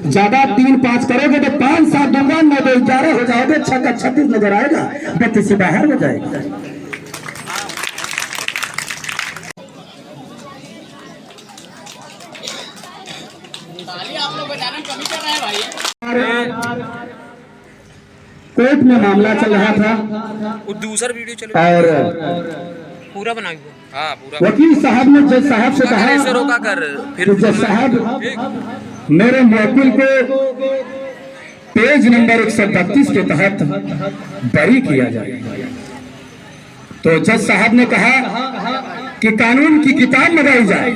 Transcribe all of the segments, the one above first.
ज्यादा 3-5 करोगे तो 5-7 दूंगा, 9-2-11 हो जाओगे, 6 का 36 नजर आएगा, 32 से बाहर हो जाएगा। कोर्ट में मामला चल रहा था दूसरा वीडियो चलो और पूरा बना हाँ पूरा। वकील साहब ने जज साहब से कहा ऐसे रोका कर फिर कि जज साहब मेरे मुवक्किल को पेज नंबर 132 के तहत बरी किया जाए। तो जज साहब ने कहा कि कानून की किताब लगाई जाए।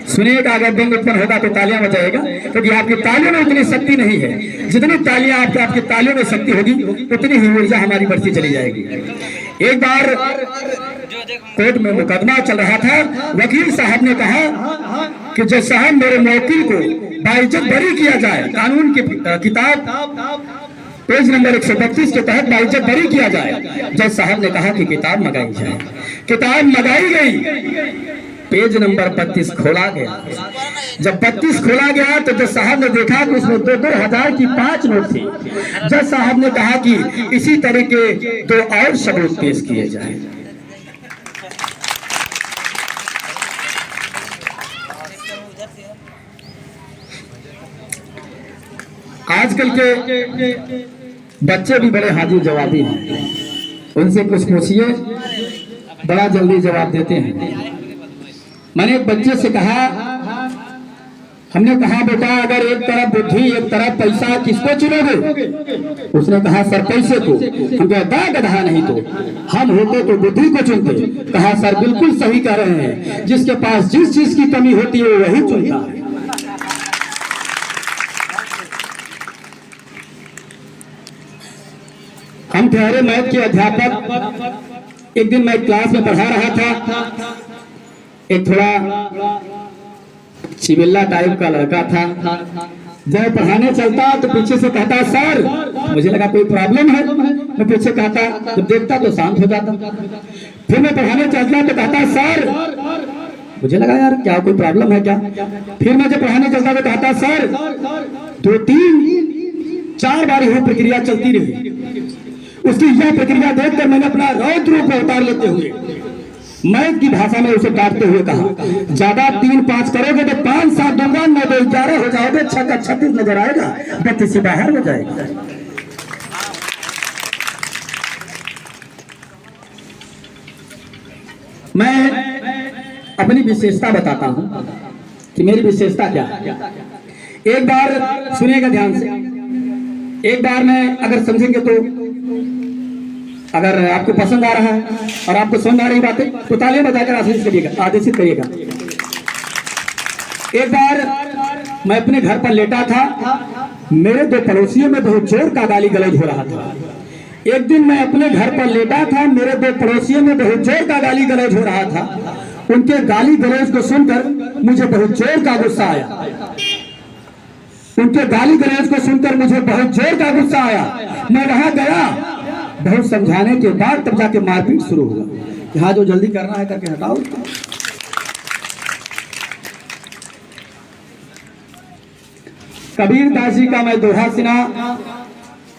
सुनिएगा, अगर दिन उत्पन्न होगा तो तालियां बजाएगा, क्योंकि आपकी तालियों में उतनी शक्ति नहीं है। जितनी तालियां आपकी तालियों में शक्ति होगी उतनी ही ऊर्जा हमारी बढ़ती चली जाएगी। एक बार कोर्ट में मुकदमा चल रहा था, वकील साहब ने कहा कि जज साहब मेरे मुवक्किल को बाइज्जत बरी किया जाए, कानून की किताब पेज नंबर 132 के तहत बाइज्जत बरी किया जाए। जज साहब ने कहा कि किताब मंगाई जाए। किताब मंगाई गई, पेज नंबर 32 खोला गया। जब 32 खोला गया तो जज साहब ने देखा कि उसमें 2,000 की 5 नोट थी। जज साहब ने कहा कि इसी तरह के 2 और सबूत पेश किए जाए। आजकल के बच्चे भी बड़े हाजिर जवाबी हैं, उनसे कुछ पूछिए बड़ा जल्दी जवाब देते हैं। मैंने एक बच्चे से कहा, हमने कहा बेटा अगर एक तरफ बुद्धि एक तरफ पैसा किसको चुनोगे? उसने कहा सर पैसे को। हम कहा गधा नहीं तो हम होते तो बुद्धि को चुनते। कहा सर बिल्कुल सही कह रहे हैं, जिसके पास जिस चीज की कमी होती है वो वही चुनता है। हम ठहरे मैथ के अध्यापक। एक दिन मैं क्लास में पढ़ा रहा था, एक थोड़ा चिबिल्ला टाइप का लड़का था। जब पढ़ाने चलता तो पीछे से कहता सर, मुझे लगा कोई प्रॉब्लम है, मैं पीछे कहता, जब देखता तो शांत हो जाता। फिर मैं पढ़ाने चलता तो कहता सर, मुझे लगा यार क्या कोई प्रॉब्लम है क्या। फिर मैं जब पढ़ाने चलता तो कहता सर, 2-3-4 बार यह प्रक्रिया चलती रही। उसकी यह प्रक्रिया देखकर मैंने अपना रौद्र रूप अवतार लेते हुए मैथ की भाषा में उसे डांटते हुए कहा, ज्यादा 3-5 करोगे तो 5-7 दूंगा, 9-2-11 हो जाओगे, 6 का 36 नजर आएगा, 32 से बाहर हो जाएगा। मैं अपनी विशेषता बताता हूं कि मेरी विशेषता क्या है। एक बार सुनिएगा ध्यान से, एक बार मैं अगर समझेंगे तो, अगर आपको पसंद आ रहा है और आपको समझ आ रही बातें तो तालियां बजाकर आदेशित करिएगा। एक बार मैं अपने घर पर लेटा था, मेरे 2 पड़ोसियों में बहुत जोर का गाली गलौज हो रहा था। एक दिन मैं अपने घर पर लेटा था, मेरे 2 पड़ोसियों में बहुत जोर का गाली गलौज हो रहा था। उनके गाली गलौज को सुनकर मुझे बहुत जोर का गुस्सा आया। उनके गाली गलौज को सुनकर मुझे बहुत जोर का गुस्सा आया। मैं वहां गया, बहुत समझाने के बाद तब जाके मारपीट शुरू हुआ कि हाँ जो जल्दी करना है करके हटाओ। कबीर दास जी का मैं दोहा सुना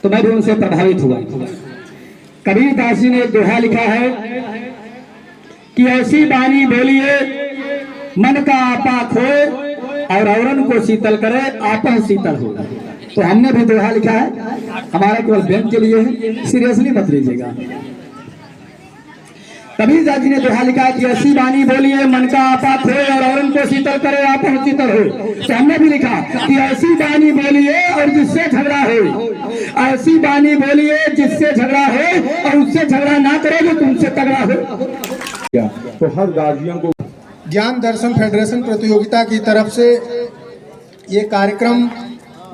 तो मैं भी उनसे प्रभावित हुआ। कबीर दास जी ने एक दोहा लिखा है कि ऐसी बानी बोलिए मन का आपा खोए और औरन को शीतल करे आपा शीतल हो। तो हमने भी दोहा लिखा है, हमारा केवल बैंक के लिए है, सीरियसली मत लीजिएगा। कबीर दास जी ने दोहा लिखा कि ऐसी बानी बोलिए मन का आपा खोए और औरन को शीतल करे आपा शीतल हो। तो हमने भी लिखा कि ऐसी बानी बोलिए और जिससे झगड़ा हो, ऐसी बानी बोलिए जिससे झगड़ा हो और उससे झगड़ा ना करे जो तुमसे तगड़ा हो। तो हर गाजियों को ज्ञान दर्शन फेडरेशन प्रतियोगिता की तरफ से ये कार्यक्रम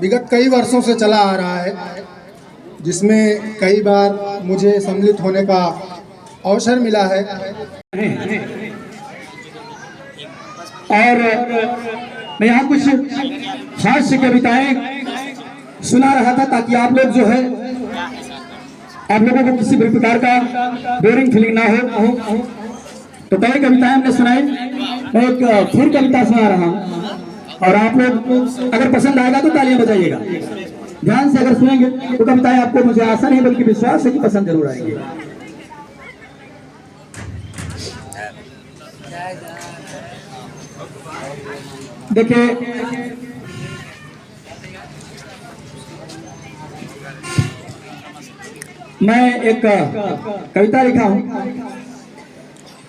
विगत कई वर्षों से चला आ रहा है, जिसमें कई बार मुझे सम्मिलित होने का अवसर मिला है। और मैं यहाँ कुछ हास्य कविताएं सुना रहा था ताकि आप लोग जो है, आप लोगों को किसी भी प्रकार का बोरिंग फीलिंग ना हो। तो कई कविताएं हमने सुनाई, मैं एक फिर कविता सुना रहा हूँ। और आप लोग अगर पसंद आएगा तो तालियां बजाइएगा। ध्यान से अगर सुनेंगे तो कविताएं आपको, मुझे आशा नहीं बल्कि विश्वास है कि पसंद जरूर आएंगे। देखिए, मैं एक कविता लिखा हूं।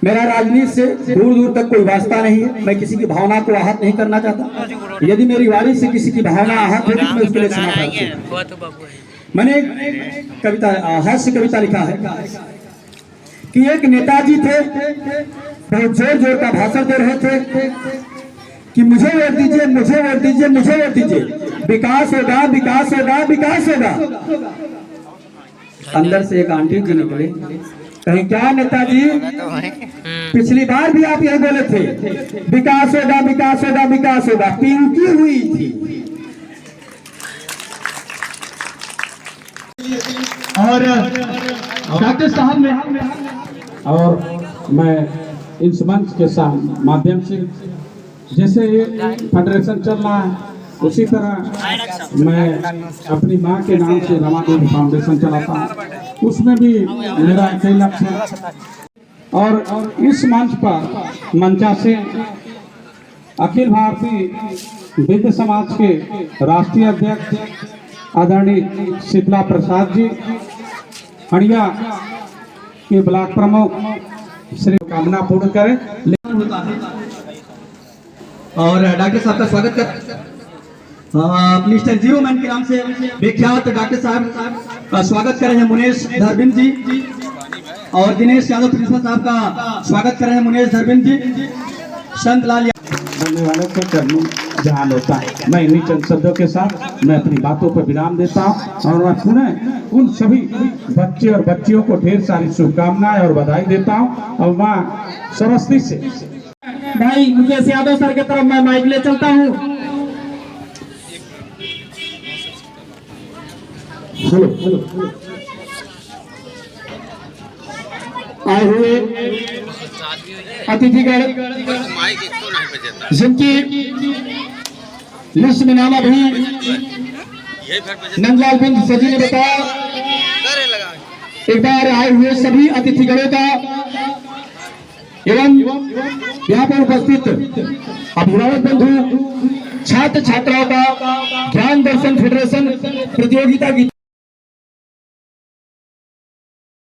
मेरा राजनीति से दूर दूर तक कोई वास्ता नहीं है। मैं किसी की भावना को आहत नहीं करना चाहता। यदि मेरी वाणी से किसी की भावना आहत होगी तो मैं उसके लिए क्षमा करता हूं। मैंने एक कविता, हास्य कविता लिखा है कि एक नेताजी थे, बहुत जोर जोर का भाषण दे रहे थे कि मुझे वोट दीजिए, मुझे वोट दीजिए, मुझे वोट दीजिए, विकास होगा, विकास होगा, विकास होगा। अंदर से एक आंटी जी निकले, कहीं क्या नेताजी, पिछली बार भी आप यही बोले थे विकास होगा, विकास होगा, विकास होगा। पिंकी हुई थी। और डॉक्टर साहब ने, और मैं इस मंच के साथ माध्यम से, जैसे फेडरेशन चल रहा है उसी तरह मैं अपनी माँ के नाम से रमा देवी फाउंडेशन चलाता हूँ। उसमें भी मेरा कई लक्ष्य है। और इस मंच पर मंचा से अखिल भारतीय विद्य समाज के राष्ट्रीय अध्यक्ष आदरणीय शीतला प्रसाद जी, हड़िया के ब्लॉक प्रमुख श्री कामना पूर्ण करें। और डॉक्टर साहब का स्वागत कर मिस्टर जीरो मैन के नाम से विख्यात डॉक्टर साहब का स्वागत कर रहे हैं मुनेश धरबिन जी, और दिनेश यादव प्रिंसिपल साहब का स्वागत कर रहे हैं मुनेश धरबिन जी। संत लाल बोलने वालों के चरणों जहान होता है। मैं इन्हीं चंद शब्दों के साथ मैं अपनी बातों पर विराम देता हूँ और मैं पुनः उन सभी बच्चे और बच्चियों को ढेर सारी शुभकामनाएं और बधाई देता हूँ। और माँ सरस्वती से भाई मुकेश यादव सर की तरफ मैं माइक ले चलता हूँ। हेलो आए हुए अतिथिगण जिनकी लिस्ट में नाम अभी नंदलाल बिंद सजी ने बताया, एक बार आए हुए सभी अतिथिगणों का एवं यहाँ पर उपस्थित अभिभावक बंधु, छात्र छात्राओं का ज्ञान दर्शन फेडरेशन प्रतियोगिता की